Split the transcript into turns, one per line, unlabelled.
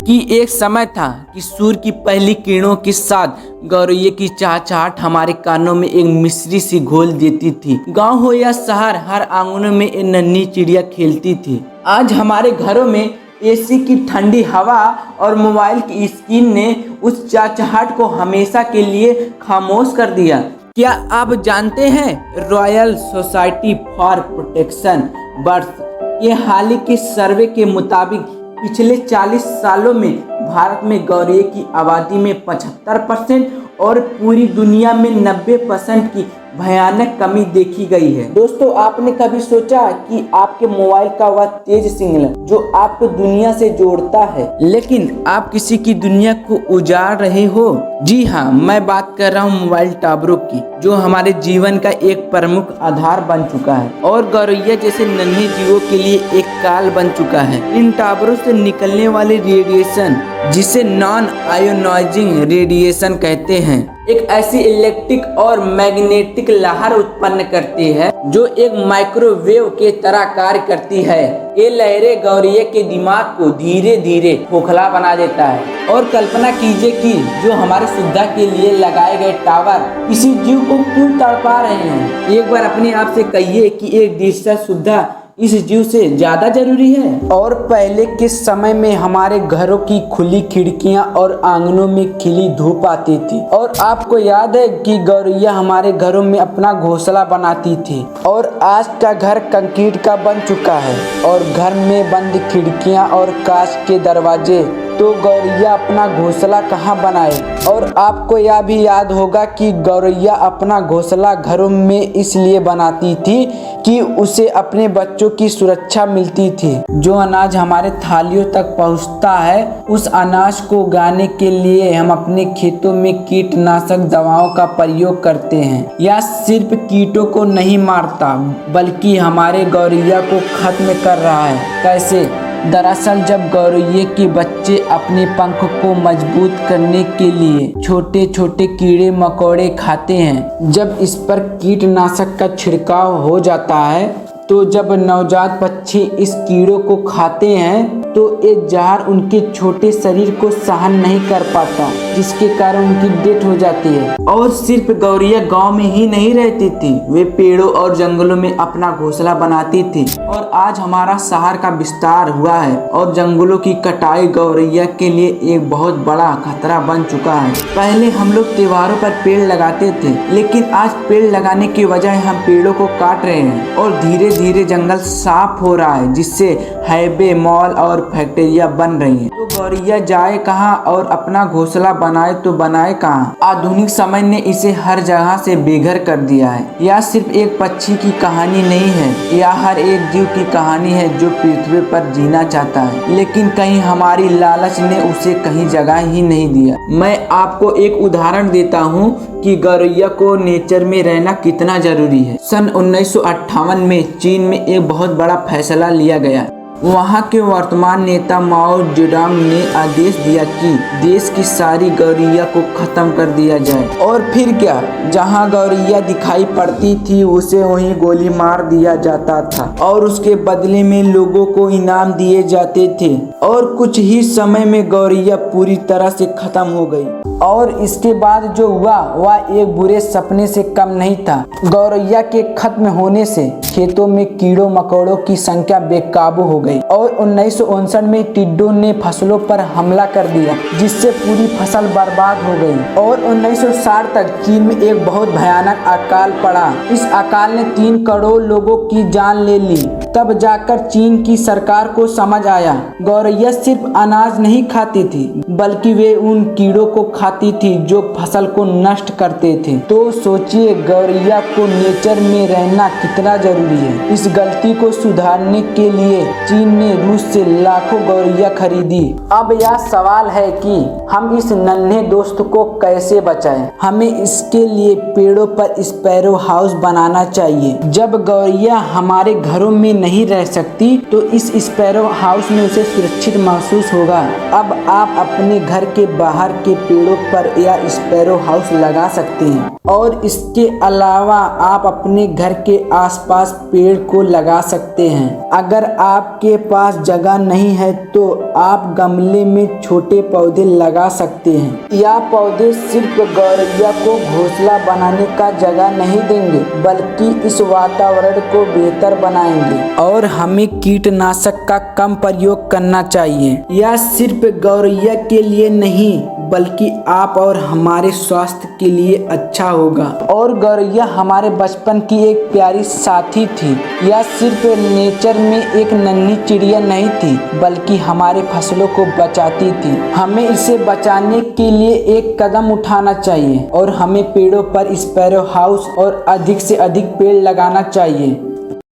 कि एक समय था कि सूर्य की पहली किरणों के साथ गौरैया की चहचहाट हमारे कानों में एक मिश्री सी घोल देती थी। गांव हो या शहर, हर आंगनों में एक नन्ही चिड़िया खेलती थी। आज हमारे घरों में एसी की ठंडी हवा और मोबाइल की स्क्रीन ने उस चहचहाट को हमेशा के लिए खामोश कर दिया। क्या आप जानते हैं, royal society for protection birds के हाल ही के सर्वे के मुताबिक पिछले 40 सालों में भारत में गौरैया की आबादी में 75% और पूरी दुनिया में 90% की भयानक कमी देखी गई है। दोस्तों, आपने कभी सोचा कि आपके मोबाइल का वह तेज सिग्नल जो आपको दुनिया से जोड़ता है, लेकिन आप किसी की दुनिया को उजाड़ रहे हो? जी हाँ, मैं बात कर रहा हूँ मोबाइल टावरों की, जो हमारे जीवन का एक प्रमुख आधार बन चुका है और गौरैया जैसे नन्हे जीवों के लिए एक काल बन चुका है। इन टावरों से निकलने वाले रेडिएशन, जिसे नॉन आयोनाइजिंग रेडिएशन कहते हैं, एक ऐसी इलेक्ट्रिक और मैग्नेटिक लहर उत्पन्न करती है जो एक माइक्रोवेव के तरह कार्य करती है। ये लहरें गौरैया के दिमाग को धीरे धीरे खोखला बना देता है। और कल्पना कीजिए कि जो हमारे सुविधा के लिए लगाए गए टावर किसी जीव को क्यों तड़पा रहे हैं। एक बार अपने आप से कहिए कि एक डिजिटल सुविधा इस जीव से ज्यादा जरूरी है। और पहले के समय में हमारे घरों की खुली खिड़कियां और आंगनों में खिली धूप आती थी, और आपको याद है कि गौरैया हमारे घरों में अपना घोंसला बनाती थी। और आज का घर कंक्रीट का बन चुका है और घर में बंद खिड़कियां और कांच के दरवाजे, तो गौरैया अपना घोंसला कहाँ बनाए। और आपको यह भी याद होगा कि गौरैया अपना घोंसला घरों में इसलिए बनाती थी कि उसे अपने बच्चों की सुरक्षा मिलती थी। जो अनाज हमारे थालियों तक पहुंचता है, उस अनाज को उगाने के लिए हम अपने खेतों में कीटनाशक दवाओं का प्रयोग करते हैं। यह सिर्फ कीटों को नहीं मारता, बल्कि हमारे गौरैया को खत्म कर रहा है। कैसे? दरअसल जब गौरैया के बच्चे अपने पंख को मजबूत करने के लिए छोटे छोटे कीड़े मकोड़े खाते हैं, जब इस पर कीटनाशक का छिड़काव हो जाता है, तो जब नवजात पक्षी इस कीड़ों को खाते हैं तो ये जहर उनके छोटे शरीर को सहन नहीं कर पाता, जिसके कारण उनकी डेथ हो जाती है। और सिर्फ गौरैया गांव में ही नहीं रहती थी, वे पेड़ों और जंगलों में अपना घोंसला बनाती थी। और आज हमारा शहर का विस्तार हुआ है और जंगलों की कटाई गौरैया के लिए एक बहुत बड़ा खतरा बन चुका है। पहले हम लोग त्योहारों पर पेड़ लगाते थे, लेकिन आज पेड़ लगाने की बजाय हम पेड़ों को काट रहे हैं और धीरे धीरे जंगल साफ हो रहा है, जिससे हाईवे, मॉल और फैक्ट्रियां बन रही हैं। तो गौरैया जाए कहाँ और अपना घोंसला बनाए तो बनाए कहाँ? आधुनिक समय ने इसे हर जगह से बेघर कर दिया है। यह सिर्फ एक पक्षी की कहानी नहीं है, यह हर एक जीव की कहानी है जो पृथ्वी पर जीना चाहता है, लेकिन कहीं हमारी लालच ने उसे कहीं जगह ही नहीं दिया। मैं आपको एक उदाहरण देता हूँ कि गौरैया को नेचर में रहना कितना जरूरी है। सन 1958 में चीन में एक बहुत बड़ा फैसला लिया गया। वहाँ के वर्तमान नेता माओ जेडोंग ने आदेश दिया कि देश की सारी गौरैया को खत्म कर दिया जाए। और फिर क्या, जहाँ गौरैया दिखाई पड़ती थी उसे वहीं गोली मार दिया जाता था और उसके बदले में लोगों को इनाम दिए जाते थे। और कुछ ही समय में गौरैया पूरी तरह से खत्म हो गई। और इसके बाद जो हुआ वह एक बुरे सपने से कम नहीं था। गौरैया के खत्म होने से खेतों में कीड़ों मकोड़ों की संख्या बेकाबू हो गई और 1959 में टिड्डों ने फसलों पर हमला कर दिया, जिससे पूरी फसल बर्बाद हो गई। और 1960 तक चीन में एक बहुत भयानक अकाल पड़ा। इस अकाल ने 3 करोड़ लोगों की जान ले ली। तब जाकर चीन की सरकार को समझ आया, गौरैया सिर्फ अनाज नहीं खाती थी, बल्कि वे उन कीड़ों को खाती थी जो फसल को नष्ट करते थे। तो सोचिए गौरैया को नेचर में रहना कितना जरूरी है। इस गलती को सुधारने के लिए चीन ने रूस से लाखों गौरैया खरीदी। अब यह सवाल है कि हम इस नन्हे दोस्त को कैसे बचाएं? हमें इसके लिए पेड़ों पर स्पैरो हाउस बनाना चाहिए। जब गौरैया हमारे घरों में नहीं रह सकती तो इस स्पैरो हाउस में उसे सुरक्षित महसूस होगा। अब आप अपने घर के बाहर के पेड़ों पर यह स्पैरो हाउस लगा सकते हैं और इसके अलावा आप अपने घर के आसपास पेड़ को लगा सकते हैं। अगर आपके पास जगह नहीं है तो आप गमले में छोटे पौधे लगा सकते हैं। यह पौधे सिर्फ गौरैया को घोंसला बनाने का जगह नहीं देंगे बल्कि इस वातावरण को बेहतर बनाएंगे। और हमें कीटनाशक का कम प्रयोग करना चाहिए। यह सिर्फ गौरैया के लिए नहीं बल्कि आप और हमारे स्वास्थ्य के लिए अच्छा होगा। और गौरैया हमारे बचपन की एक प्यारी साथी थी। यह सिर्फ नेचर में एक नन्ही चिड़िया नहीं थी बल्कि हमारे फसलों को बचाती थी। हमें इसे बचाने के लिए एक कदम उठाना चाहिए और हमें पेड़ों पर स्पैरो हाउस और अधिक से अधिक पेड़ लगाना चाहिए।